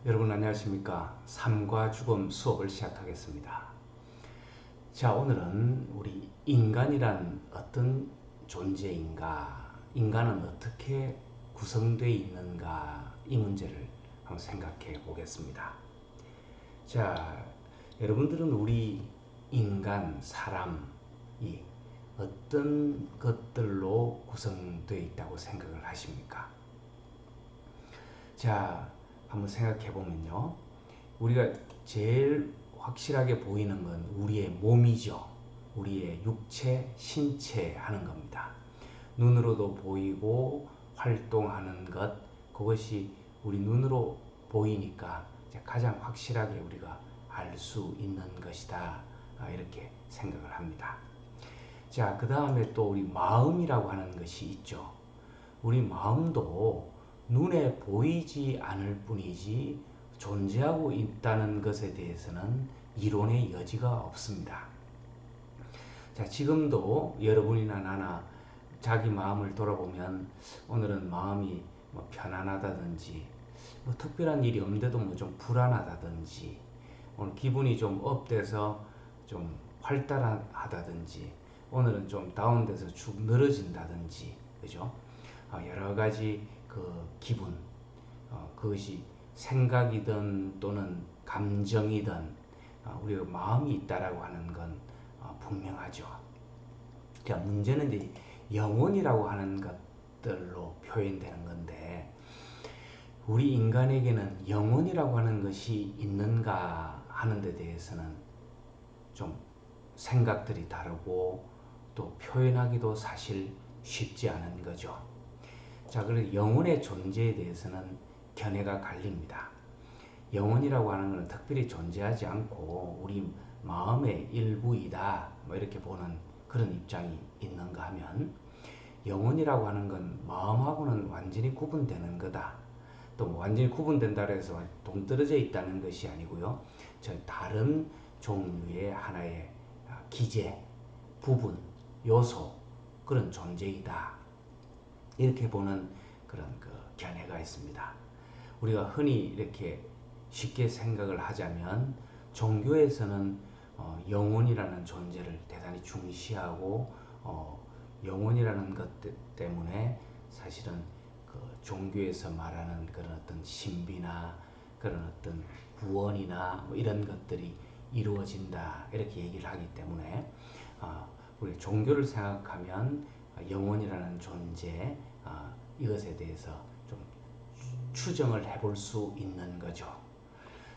여러분 안녕하십니까? 삶과 죽음 수업을 시작하겠습니다. 자, 오늘은 우리 인간이란 어떤 존재인가, 인간은 어떻게 구성되어 있는가 이 문제를 한번 생각해 보겠습니다. 자, 여러분들은 우리 인간, 사람이 어떤 것들로 구성되어 있다고 생각을 하십니까? 자, 한번 생각해 보면요. 우리가 제일 확실하게 보이는 건 우리의 몸이죠. 우리의 육체, 신체 하는 겁니다. 눈으로도 보이고 활동하는 것, 그것이 우리 눈으로 보이니까 가장 확실하게 우리가 알 수 있는 것이다. 이렇게 생각을 합니다. 자, 그 다음에 또 우리 마음이라고 하는 것이 있죠. 우리 마음도 눈에 보이지 않을 뿐이지 존재하고 있다는 것에 대해서는 이론의 여지가 없습니다. 자, 지금도 여러분이나 나나 자기 마음을 돌아보면 오늘은 마음이 뭐 편안하다든지 뭐 특별한 일이 없는데도 뭐 좀 불안하다든지 오늘 기분이 좀 업돼서 좀 활달하다든지 오늘은 좀 다운돼서 축 늘어진다든지 그죠? 여러 가지 그 기분 그것이 생각이든 또는 감정이든 우리가 마음이 있다라고 하는 건 분명하죠. 자, 문제는 이제 영혼이라고 하는 것들로 표현되는 건데 우리 인간에게는 영혼이라고 하는 것이 있는가 하는 데 대해서는 좀 생각들이 다르고 또 표현하기도 사실 쉽지 않은 거죠. 자, 그래서 영혼의 존재에 대해서는 견해가 갈립니다. 영혼이라고 하는 것은 특별히 존재하지 않고 우리 마음의 일부이다. 뭐 이렇게 보는 그런 입장이 있는가 하면 영혼이라고 하는 건 마음하고는 완전히 구분되는 거다. 또 완전히 구분된다 해서 동떨어져 있다는 것이 아니고요. 저 다른 종류의 하나의 기제, 부분, 요소 그런 존재이다. 이렇게 보는 그런 그 견해가 있습니다. 우리가 흔히 이렇게 쉽게 생각을 하자면 종교에서는 영혼이라는 존재를 대단히 중시하고 영혼이라는 것 때문에 사실은 그 종교에서 말하는 그런 어떤 신비나 그런 어떤 구원이나 뭐 이런 것들이 이루어진다 이렇게 얘기를 하기 때문에 우리 종교를 생각하면 영혼이라는 존재 이것에 대해서 좀 추정을 해볼 수 있는 거죠.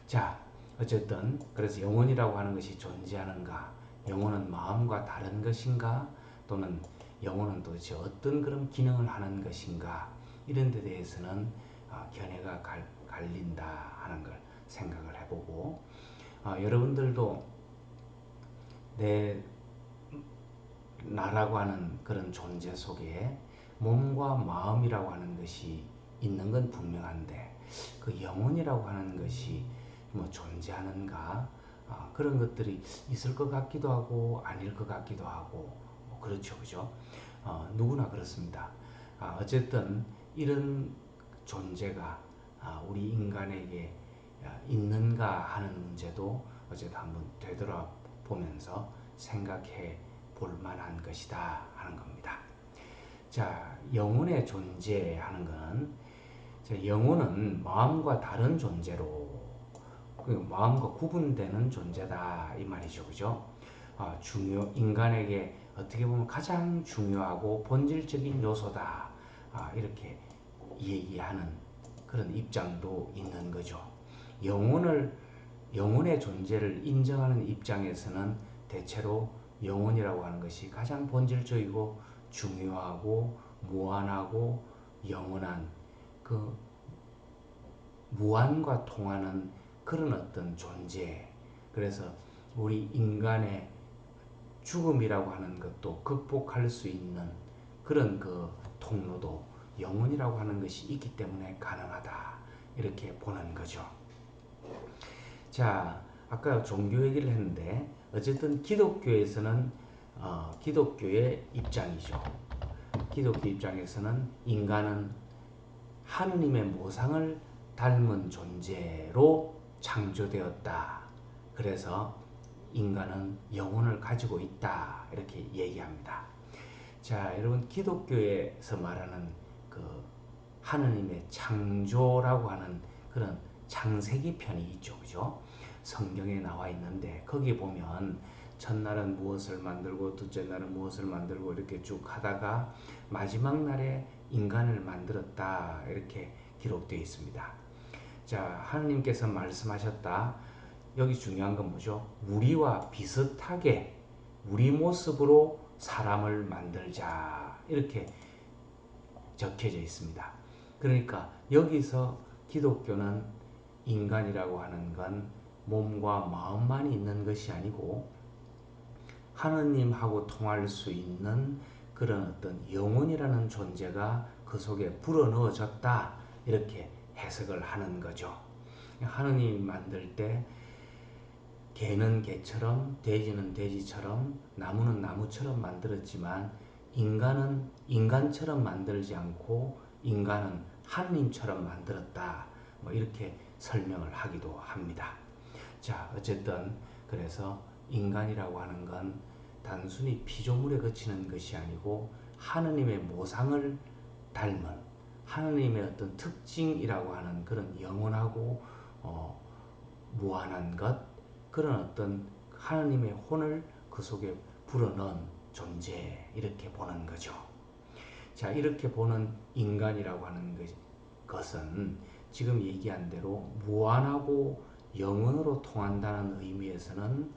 자, 어쨌든 그래서 영혼이라고 하는 것이 존재하는가? 영혼은 마음과 다른 것인가? 또는 영혼은 도대체 어떤 그런 기능을 하는 것인가? 이런 데 대해서는 견해가 갈린다 하는 걸 생각을 해보고 여러분들도 내 나라고 하는 그런 존재 속에 몸과 마음이라고 하는 것이 있는 건 분명한데 그 영혼이라고 하는 것이 뭐 존재하는가 그런 것들이 있을 것 같기도 하고 아닐 것 같기도 하고 뭐 그렇죠, 그죠? 누구나 그렇습니다. 어쨌든 이런 존재가 우리 인간에게 있는가 하는 문제도 어쨌든 한번 되돌아보면서 생각해 볼 만한 것이다 하는 겁니다. 자, 영혼의 존재하는 것은 영혼은 마음과 다른 존재로 그 마음과 구분되는 존재다 이 말이죠, 그죠? 인간에게 어떻게 보면 가장 중요하고 본질적인 요소다 이렇게 얘기하는 그런 입장도 있는 거죠. 영혼을 영혼의 존재를 인정하는 입장에서는 대체로 영혼이라고 하는 것이 가장 본질적이고 중요하고 무한하고 영원한 그 무한과 통하는 그런 어떤 존재. 그래서 우리 인간의 죽음이라고 하는 것도 극복할 수 있는 그런 그 통로도 영혼이라고 하는 것이 있기 때문에 가능하다. 이렇게 보는 거죠. 자, 아까 종교 얘기를 했는데 어쨌든 기독교에서는 기독교의 입장이죠. 기독교 입장에서는 인간은 하느님의 모상을 닮은 존재로 창조되었다. 그래서 인간은 영혼을 가지고 있다. 이렇게 얘기합니다. 자, 여러분 기독교에서 말하는 그 하느님의 창조라고 하는 그런 창세기 편이 있죠. 그죠? 성경에 나와 있는데 거기 보면 첫날은 무엇을 만들고 둘째 날은 무엇을 만들고 이렇게 쭉 하다가 마지막 날에 인간을 만들었다. 이렇게 기록되어 있습니다. 자, 하느님께서 말씀하셨다. 여기 중요한 건 뭐죠? 우리와 비슷하게 우리 모습으로 사람을 만들자. 이렇게 적혀져 있습니다. 그러니까 여기서 기독교는 인간이라고 하는 건 몸과 마음만 있는 것이 아니고 하느님하고 통할 수 있는 그런 어떤 영혼이라는 존재가 그 속에 불어넣어졌다. 이렇게 해석을 하는 거죠. 하느님 만들 때 개는 개처럼 돼지는 돼지처럼 나무는 나무처럼 만들었지만 인간은 인간처럼 만들지 않고 인간은 하느님처럼 만들었다. 뭐 이렇게 설명을 하기도 합니다. 자, 어쨌든 그래서 인간이라고 하는 건 단순히 피조물에 그치는 것이 아니고 하느님의 모상을 닮은 하느님의 어떤 특징이라고 하는 그런 영원하고 무한한 것, 그런 어떤 하느님의 혼을 그 속에 불어넣은 존재, 이렇게 보는 거죠. 자, 이렇게 보는 인간이라고 하는 것은 지금 얘기한 대로 무한하고 영원으로 통한다는 의미에서는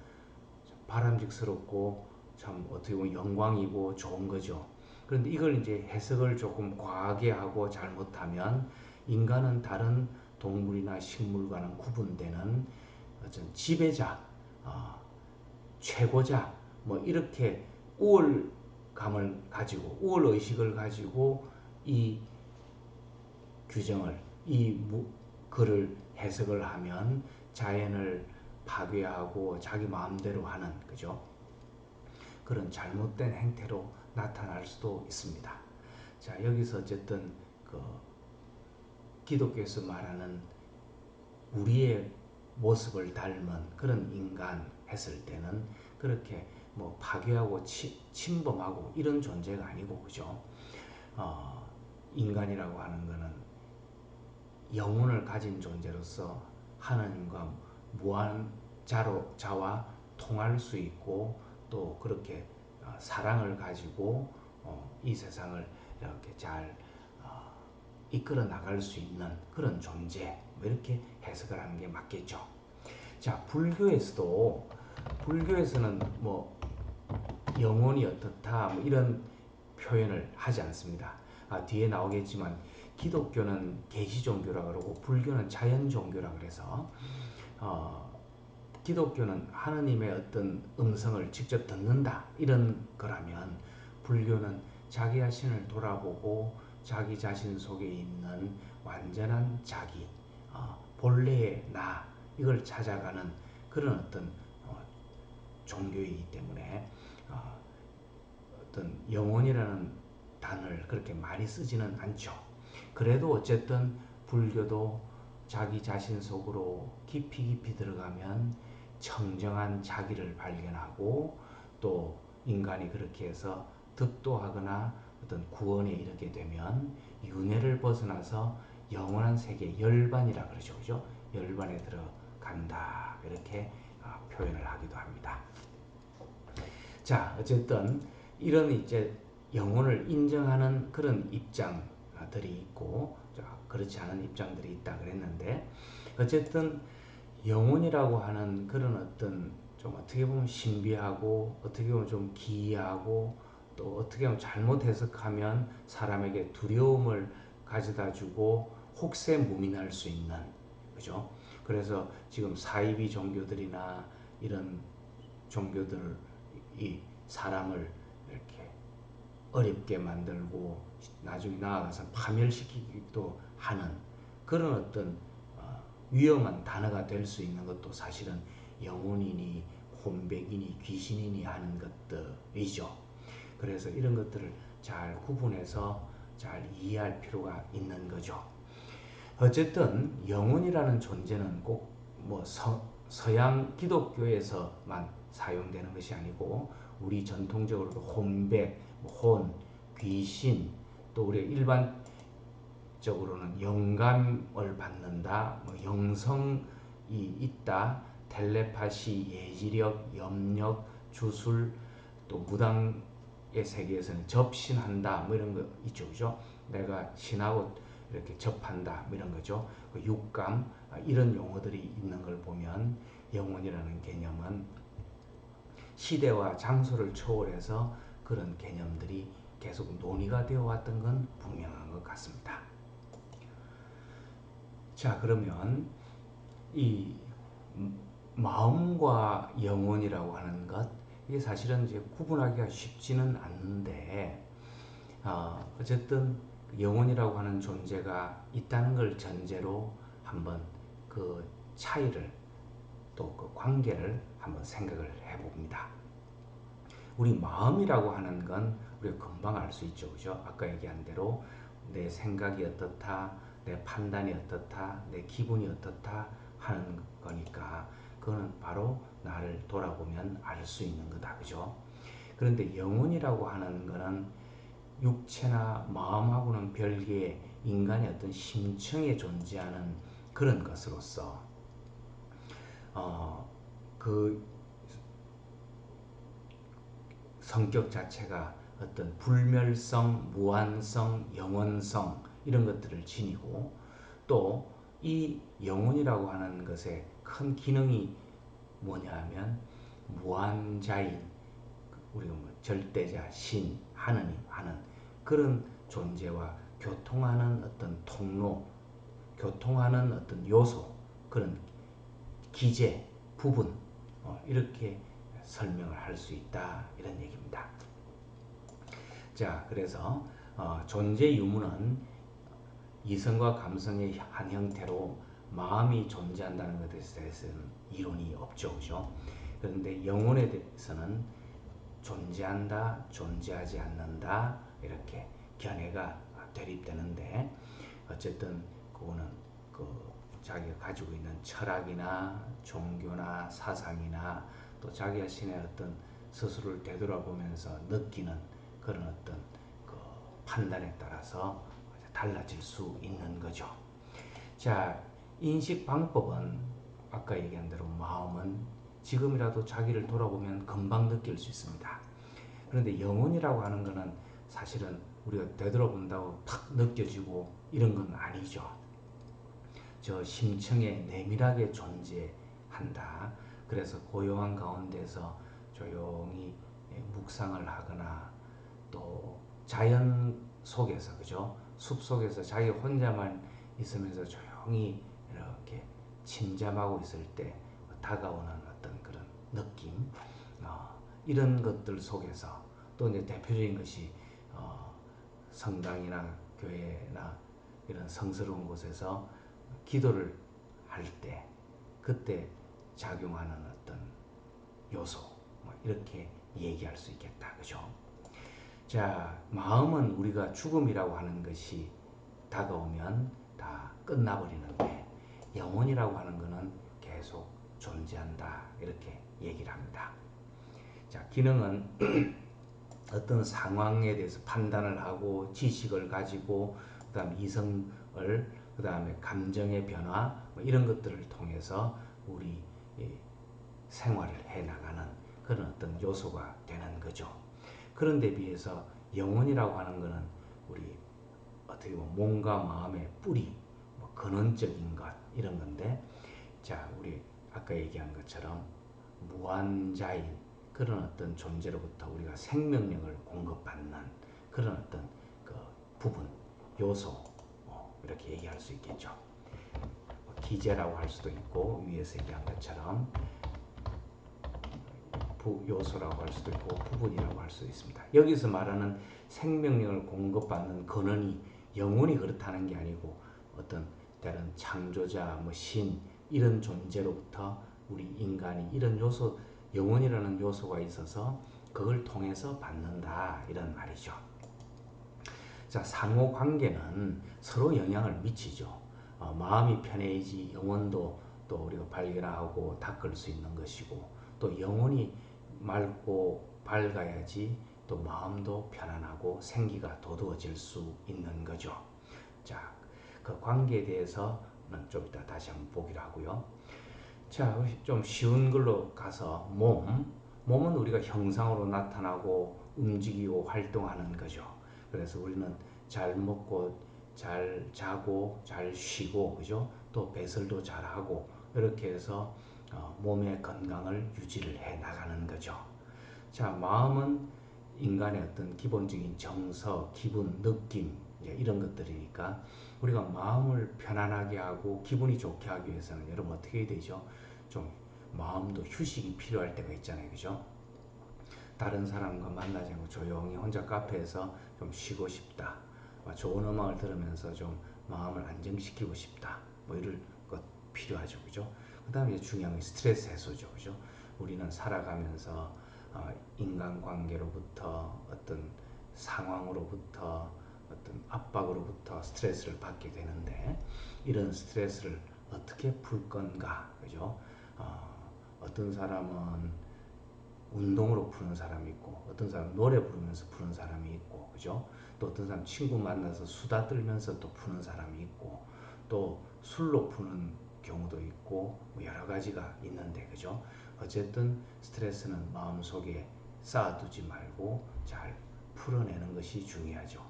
바람직스럽고 참 어떻게 보면 영광이고 좋은 거죠. 그런데 이걸 이제 해석을 조금 과하게 하고 잘못하면 인간은 다른 동물이나 식물과는 구분되는 어떤 지배자, 최고자, 뭐 이렇게 우월감을 가지고 우월 의식을 가지고 이 규정을 이 글을 해석을 하면 자연을 파괴하고 자기 마음대로 하는 그죠? 그런 잘못된 행태로 나타날 수도 있습니다. 자, 여기서 어쨌든 그 기독교에서 말하는 우리의 모습을 닮은 그런 인간 했을 때는 그렇게 뭐 파괴하고 침범하고 이런 존재가 아니고 그죠? 인간이라고 하는 거는 영혼을 가진 존재로서 하나님과 무한 자와 통할 수 있고 또 그렇게 사랑을 가지고 이 세상을 이렇게 잘 이끌어 나갈 수 있는 그런 존재, 뭐 이렇게 해석을 하는 게 맞겠죠. 자, 불교에서는 뭐 영혼이 어떻다 뭐 이런 표현을 하지 않습니다. 뒤에 나오겠지만 기독교는 계시 종교라 그러고 불교는 자연 종교라 그래서 기독교는 하느님의 어떤 음성을 직접 듣는다 이런 거라면 불교는 자기 자신을 돌아보고 자기 자신 속에 있는 완전한 자기, 본래의 나 이걸 찾아가는 그런 어떤 종교이기 때문에 어떤 영혼이라는 단어를 그렇게 많이 쓰지는 않죠. 그래도 어쨌든 불교도 자기 자신 속으로 깊이 들어가면 청정한 자기를 발견하고 또 인간이 그렇게 해서 득도하거나 어떤 구원에 이르게 되면 윤회를 벗어나서 영원한 세계 열반이라 그러죠. 그죠? 열반에 들어간다. 이렇게 표현을 하기도 합니다. 자, 어쨌든 이런 이제 영혼을 인정하는 그런 입장들이 있고 그렇지 않은 입장들이 있다 그랬는데 어쨌든 영혼이라고 하는 그런 어떤 좀 어떻게 보면 신비하고 어떻게 보면 좀 기이하고 또 어떻게 보면 잘못 해석하면 사람에게 두려움을 가져다 주고 혹세무민할 수 있는 그죠? 그래서 지금 사이비 종교들이나 이런 종교들이 사람을 이렇게 어렵게 만들고 나중에 나아가서 파멸시키기도 하는 그런 어떤 위험한 단어가 될 수 있는 것도 사실은 영혼이니 혼백이니 귀신이니 하는 것들이죠. 그래서 이런 것들을 잘 구분해서 잘 이해할 필요가 있는 거죠. 어쨌든 영혼이라는 존재는 꼭 뭐 서양 기독교에서만 사용되는 것이 아니고 우리 전통적으로도 혼백, 혼, 귀신, 또 우리 일반적으로는 영감을 받는다, 뭐 영성이 있다, 텔레파시, 예지력, 염력, 주술, 또 무당의 세계에서는 접신한다, 뭐 이런 거 있죠, 그죠? 내가 신하고 이렇게 접한다, 뭐 이런 거죠. 그 육감, 이런 용어들이 있는 걸 보면 영혼이라는 개념은 시대와 장소를 초월해서 그런 개념들이 계속 논의가 되어 왔던 건 분명한 것 같습니다. 자, 그러면 이 마음과 영혼이라고 하는 것, 이게 사실은 이제 구분하기가 쉽지는 않는데, 어쨌든 영혼이라고 하는 존재가 있다는 걸 전제로 한번 그 차이를 또 그 관계를 한번 생각을 해봅니다. 우리 마음이라고 하는 건 우리가 금방 알 수 있죠, 그죠? 아까 얘기한 대로 내 생각이 어떻다, 내 판단이 어떻다, 내 기분이 어떻다 하는 거니까 그거는 바로 나를 돌아보면 알 수 있는 거다, 그죠? 그런데 영혼이라고 하는 거는 육체나 마음하고는 별개의 인간의 어떤 심층에 존재하는 그런 것으로서 그 성격 자체가 어떤 불멸성, 무한성, 영원성 이런 것들을 지니고 또 이 영혼이라고 하는 것의 큰 기능이 뭐냐 하면 무한자인 우리가 뭐 절대자, 신, 하느님 하는 그런 존재와 교통하는 어떤 통로, 교통하는 어떤 요소, 그런 기제, 부분 이렇게 설명을 할 수 있다 이런 얘기입니다. 자, 그래서 존재 유무는 이성과 감성의 한 형태로 마음이 존재한다는 것에 대해서는 이론이 없죠, 그죠? 그런데 영혼에 대해서는 존재한다, 존재하지 않는다 이렇게 견해가 대립되는데 어쨌든 그거는 그 자기가 가지고 있는 철학이나 종교나 사상이나 또 자기 자신의 어떤 스스로를 되돌아보면서 느끼는 그런 어떤 그 판단에 따라서 달라질 수 있는 거죠. 자, 인식 방법은 아까 얘기한 대로 마음은 지금이라도 자기를 돌아보면 금방 느낄 수 있습니다. 그런데 영혼이라고 하는 것은 사실은 우리가 되돌아본다고 탁 느껴지고 이런 건 아니죠. 저 심층에 내밀하게 존재한다. 그래서 고요한 가운데서 조용히 묵상을 하거나 또 자연 속에서 그죠? 숲 속에서 자기 혼자만 있으면서 조용히 이렇게 침잠하고 있을 때 다가오는 어떤 그런 느낌 이런 것들 속에서 또 이제 대표적인 것이 성당이나 교회나 이런 성스러운 곳에서 기도를 할 때 그때 작용하는 어떤 요소 뭐 이렇게 얘기할 수 있겠다, 그죠? 자, 마음은 우리가 죽음이라고 하는 것이 다가오면 다 끝나버리는데 영혼이라고 하는 것은 계속 존재한다 이렇게 얘기를 합니다. 자, 기능은 어떤 상황에 대해서 판단을 하고 지식을 가지고 그다음 이성을 그다음에 감정의 변화 뭐 이런 것들을 통해서 우리 생활을 해 나가는 그런 어떤 요소가 되는 거죠. 그런데 비해서 영혼이라고 하는 것은 우리 어떻게 보면 몸과 마음의 뿌리, 뭐 근원적인 것 이런 건데, 자 우리 아까 얘기한 것처럼 무한자인 그런 어떤 존재로부터 우리가 생명력을 공급받는 그런 어떤 그 부분, 요소 이렇게 얘기할 수 있겠죠. 기제라고 할 수도 있고 위에서 얘기한 것처럼 요소라고 할 수도 있고 부분이라고 할 수도 있습니다. 여기서 말하는 생명력을 공급받는 근원이 영혼이 그렇다는 게 아니고 어떤 다른 창조자, 뭐 신 이런 존재로부터 우리 인간이 이런 요소, 영혼이라는 요소가 있어서 그걸 통해서 받는다 이런 말이죠. 자, 상호 관계는 서로 영향을 미치죠. 마음이 편해야지 영혼도 또 우리가 발견하고 닦을 수 있는 것이고, 또 영혼이 맑고 밝아야지 또 마음도 편안하고 생기가 돋우어질 수 있는 거죠. 자, 그 관계에 대해서는 좀 이따 다시 한번 보기로 하고요. 자, 좀 쉬운 걸로 가서 몸은 우리가 형상으로 나타나고 움직이고 활동하는 거죠. 그래서 우리는 잘 먹고 잘 자고 잘 쉬고, 그죠? 또 배설도 잘하고 이렇게 해서 몸의 건강을 유지를 해 나가는 거죠. 자, 마음은 인간의 어떤 기본적인 정서, 기분, 느낌 이런 것들이니까 우리가 마음을 편안하게 하고 기분이 좋게 하기 위해서는 여러분 어떻게 해야 되죠? 좀 마음도 휴식이 필요할 때가 있잖아요, 그죠? 다른 사람과 만나지 않고 조용히 혼자 카페에서 좀 쉬고 싶다. 좋은 음악을 들으면서 좀 마음을 안정시키고 싶다. 뭐 이럴 것 필요하죠, 그죠? 그 다음에 중요한 게 스트레스 해소죠, 그죠? 우리는 살아가면서 인간관계로부터 어떤 상황으로부터 어떤 압박으로부터 스트레스를 받게 되는데, 이런 스트레스를 어떻게 풀 건가, 그죠? 어떤 사람은 운동으로 푸는 사람이 있고, 어떤 사람은 노래 부르면서 푸는 사람이 있고, 그죠? 또 어떤 사람 친구 만나서 수다 떨면서 또 푸는 사람이 있고, 또 술로 푸는 경우도 있고, 뭐 여러 가지가 있는데, 그죠? 어쨌든 스트레스는 마음속에 쌓아두지 말고 잘 풀어내는 것이 중요하죠.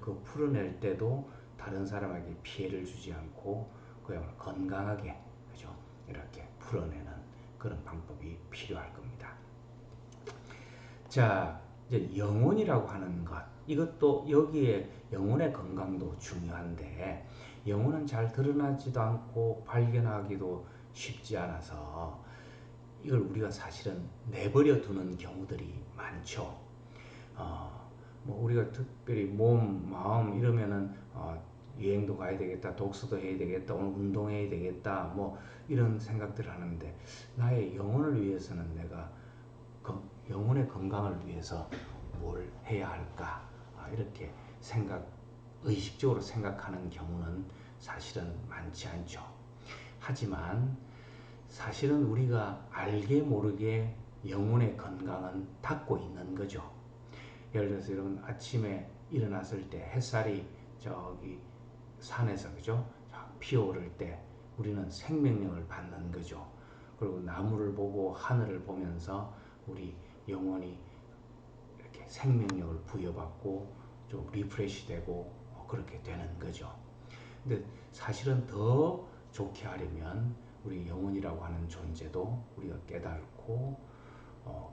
그 풀어낼 때도 다른 사람에게 피해를 주지 않고 그야말로 건강하게, 그죠? 이렇게 풀어내는 그런 방법이 필요할 겁니다. 자, 이제 영혼이라고 하는 것, 이것도 여기에 영혼의 건강도 중요한데, 영혼은 잘 드러나지도 않고 발견하기도 쉽지 않아서 이걸 우리가 사실은 내버려 두는 경우들이 많죠. 뭐 우리가 특별히 몸, 마음 이러면은 여행도 가야 되겠다, 독서도 해야 되겠다, 오늘 운동해야 되겠다, 뭐 이런 생각들을 하는데, 나의 영혼을 위해서는 내가 영혼의 건강을 위해서 뭘 해야 할까? 이렇게 의식적으로 생각하는 경우는 사실은 많지 않죠. 하지만 사실은 우리가 알게 모르게 영혼의 건강은 닫고 있는 거죠. 예를 들어서 여러분 아침에 일어났을 때 햇살이 저기 산에서, 그죠? 피어오를 때 우리는 생명력을 받는 거죠. 그리고 나무를 보고 하늘을 보면서 우리 영혼이 이렇게 생명력을 부여받고 좀 리프레시 되고 그렇게 되는 거죠. 근데 사실은 더 좋게 하려면 우리 영혼이라고 하는 존재도 우리가 깨닫고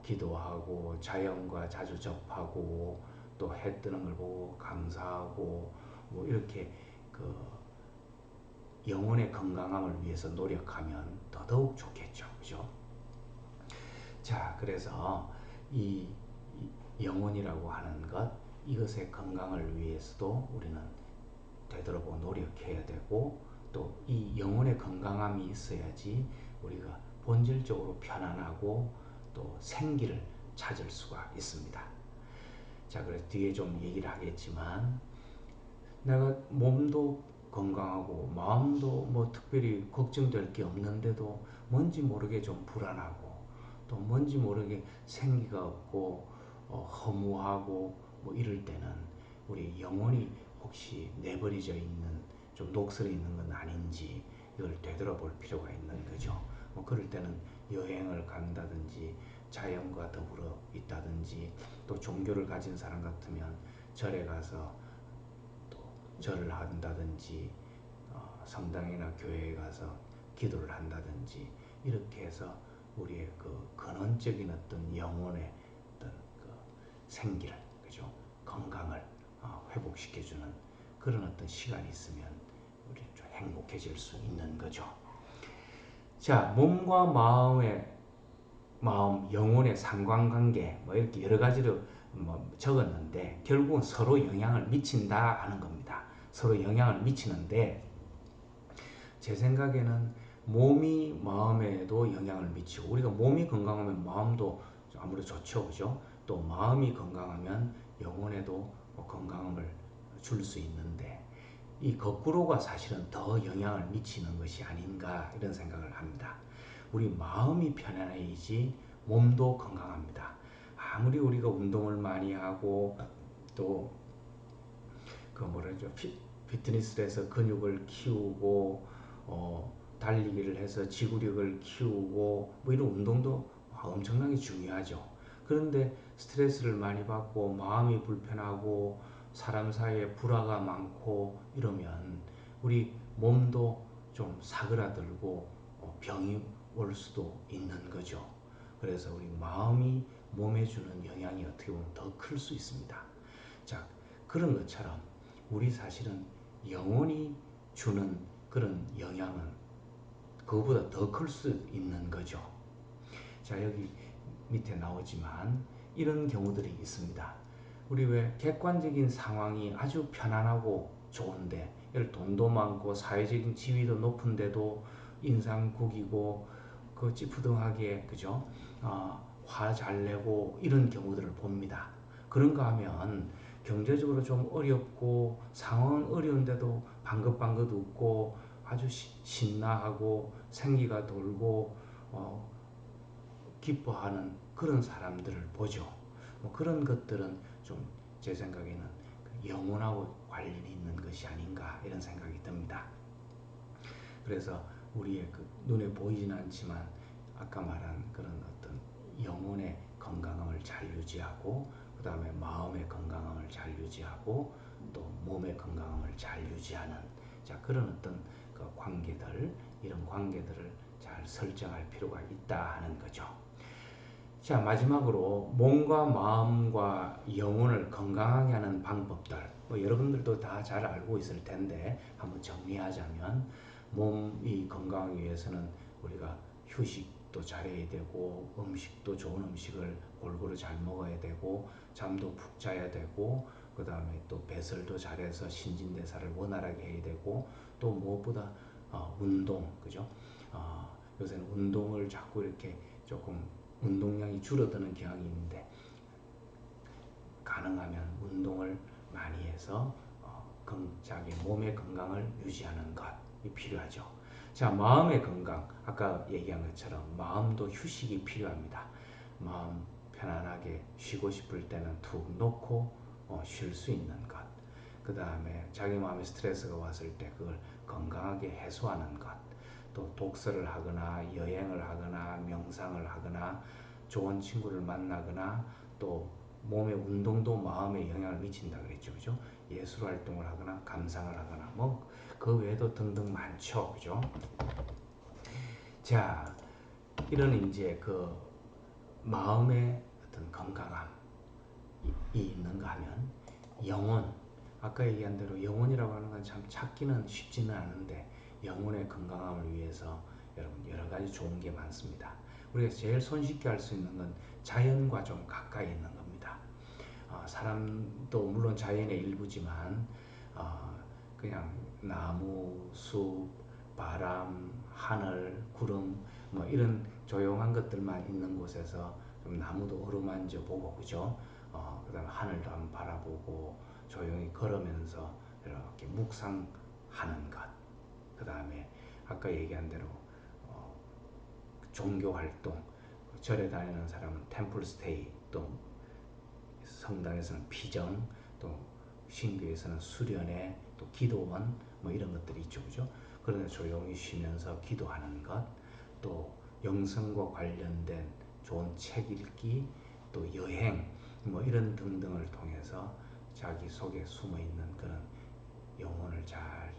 기도하고 자연과 자주 접하고 또 해 뜨는 걸 보고 감사하고 뭐 이렇게 그 영혼의 건강함을 위해서 노력하면 더더욱 좋겠죠, 그죠? 자, 그래서 이 영혼이라고 하는 것, 이것의 건강을 위해서도 우리는 되도록 노력해야 되고, 또 이 영혼의 건강함이 있어야지 우리가 본질적으로 편안하고 또 생기를 찾을 수가 있습니다. 자, 그래서 뒤에 좀 얘기를 하겠지만, 내가 몸도 건강하고 마음도 뭐 특별히 걱정될 게 없는데도 뭔지 모르게 좀 불안하고, 또 뭔지 모르게 생기가 없고 허무하고 뭐 이럴 때는 우리 영혼이 혹시 내버려져 있는, 좀 녹슬어 있는 건 아닌지 이걸 되돌아볼 필요가 있는 거죠. 뭐 그럴 때는 여행을 간다든지 자연과 더불어 있다든지, 또 종교를 가진 사람 같으면 절에 가서 또 절을 한다든지 성당이나 교회에 가서 기도를 한다든지, 이렇게 해서 우리의 그 근원적인 어떤 영혼의 어떤 그 생기를, 그죠? 건강을 회복시켜주는 그런 어떤 시간이 있으면 우리 좀 행복해질 수 있는 거죠. 자, 몸과 영혼의 상관관계 뭐 이렇게 여러 가지로 뭐 적었는데, 결국은 서로 영향을 미친다 하는 겁니다. 서로 영향을 미치는데, 제 생각에는 몸이 마음에도 영향을 미치고, 우리가 몸이 건강하면 마음도 아무래도 좋죠, 그죠? 또 마음이 건강하면 영혼에도 건강함을 줄 수 있는데, 이 거꾸로가 사실은 더 영향을 미치는 것이 아닌가 이런 생각을 합니다. 우리 마음이 편안해야지 몸도 건강합니다. 아무리 우리가 운동을 많이 하고 또 그 뭐라죠 피트니스를 해서 근육을 키우고 달리기를 해서 지구력을 키우고 뭐 이런 운동도 엄청나게 중요하죠. 그런데 스트레스를 많이 받고 마음이 불편하고 사람 사이에 불화가 많고 이러면 우리 몸도 좀 사그라들고 병이 올 수도 있는 거죠. 그래서 우리 마음이 몸에 주는 영향이 어떻게 보면 더 클 수 있습니다. 자, 그런 것처럼 우리 사실은 영혼이 주는 그런 영향은 그거보다 더 클 수 있는 거죠. 자, 여기 밑에 나오지만 이런 경우들이 있습니다. 우리 왜 객관적인 상황이 아주 편안하고 좋은데 돈도 많고 사회적인 지위도 높은데도 인상 구기고 그 찌푸둥하게 그죠? 화 잘 내고 이런 경우들을 봅니다. 그런가 하면 경제적으로 좀 어렵고 상황은 어려운데도 방긋방긋 웃고 아주 신나하고 생기가 돌고 기뻐하는 그런 사람들을 보죠. 뭐 그런 것들은 좀 제 생각에는 영혼하고 관련이 있는 것이 아닌가 이런 생각이 듭니다. 그래서 우리의 그 눈에 보이지는 않지만 아까 말한 그런 어떤 영혼의 건강함을 잘 유지하고 그 다음에 마음의 건강함을 잘 유지하고 또 몸의 건강함을 잘 유지하는 자 그런 어떤 그 관계들 이런 관계들을 잘 설정할 필요가 있다 하는 거죠. 자 마지막으로 몸과 마음과 영혼을 건강하게 하는 방법들 뭐 여러분들도 다 잘 알고 있을 텐데 한번 정리하자면 몸이 건강하기 위해서는 우리가 휴식도 잘해야 되고 음식도 좋은 음식을 골고루 잘 먹어야 되고 잠도 푹 자야 되고 그 다음에 또 배설도 잘해서 신진대사를 원활하게 해야 되고 또 무엇보다 운동 그죠? 요새는 운동을 자꾸 이렇게 조금 운동량이 줄어드는 경향이 있는데 가능하면 운동을 많이 해서 자기 몸의 건강을 유지하는 것이 필요하죠. 자, 마음의 건강. 아까 얘기한 것처럼 마음도 휴식이 필요합니다. 마음 편안하게 쉬고 싶을 때는 툭 놓고 쉴 수 있는 것. 그 다음에 자기 마음에 스트레스가 왔을 때 그걸 건강하게 해소하는 것. 또 독서를 하거나 여행을 하거나 명상을 하거나 좋은 친구를 만나거나 또 몸의 운동도 마음에 영향을 미친다 그랬죠, 그죠? 예술 활동을 하거나 감상을 하거나 뭐 그 외에도 등등 많죠, 그죠? 자, 이런 이제 그 마음의 어떤 건강함이 있는가 하면 영혼 아까 얘기한 대로 영혼이라고 하는 건 참 찾기는 쉽지는 않은데 영혼의 건강함을 위해서 여러분 여러 가지 좋은 게 많습니다. 우리가 제일 손쉽게 할 수 있는 건 자연과 좀 가까이 있는 겁니다. 사람도 물론 자연의 일부지만 그냥 나무, 숲, 바람, 하늘, 구름 뭐 이런 조용한 것들만 있는 곳에서 좀 나무도 어루만져 보고 그죠? 그다음 하늘도 한번 바라보고 조용히 걸으면서 이렇게 묵상하는 것. 그다음에 아까 얘기한 대로 종교 활동 절에 다니는 사람은 템플 스테이 또 성당에서는 피정 또 신교에서는 수련회 또 기도원 뭐 이런 것들이 있죠 그죠 그런데 조용히 쉬면서 기도하는 것또 영성과 관련된 좋은 책 읽기 또 여행 뭐 이런 등등을 통해서 자기 속에 숨어 있는 그런 영혼을 잘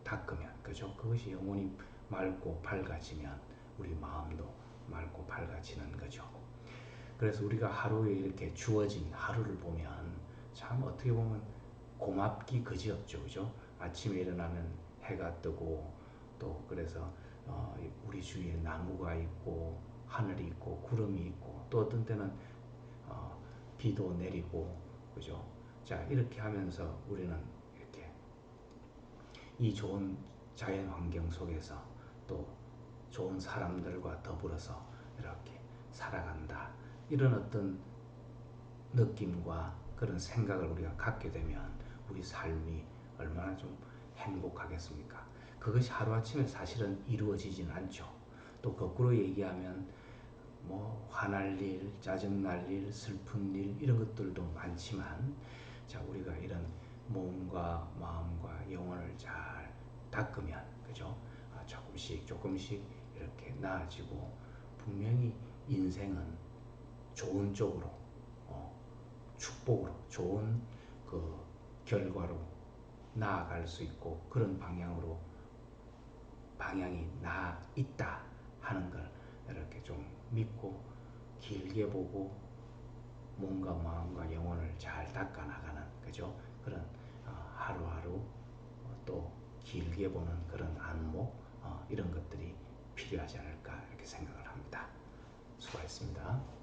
닦으면 그죠 그것이 영혼이 맑고 밝아지면 우리 마음도 맑고 밝아지는 거죠. 그래서 우리가 하루에 이렇게 주어진 하루를 보면 참 어떻게 보면 고맙기 그지없죠, 그죠? 아침에 일어나면 해가 뜨고 또 그래서 우리 주위에 나무가 있고 하늘이 있고 구름이 있고 또 어떤 때는 비도 내리고 그죠? 자 이렇게 하면서 우리는 이렇게 이 좋은 자연 환경 속에서 또 좋은 사람들과 더불어서 이렇게 살아간다. 이런 어떤 느낌과 그런 생각을 우리가 갖게 되면 우리 삶이 얼마나 좀 행복하겠습니까? 그것이 하루아침에 사실은 이루어지진 않죠. 또 거꾸로 얘기하면 뭐 화날 일, 짜증날 일, 슬픈 일 이런 것들도 많지만 자 우리가 이런 몸과 마음과 영혼을 잘 닦으면 그죠? 조금씩 조금씩 이렇게 나아지고 분명히 인생은 좋은 쪽으로 축복으로 좋은 그 결과로 나아갈 수 있고 그런 방향이 나 있다 하는 걸 이렇게 좀 믿고 길게 보고 몸과 마음과 영혼을 잘 닦아 나가는 그죠? 그런 하루하루 또 길게 보는 그런 안목 이런 것들이 필요하지 않을까 이렇게 생각을 합니다. 수고했습니다.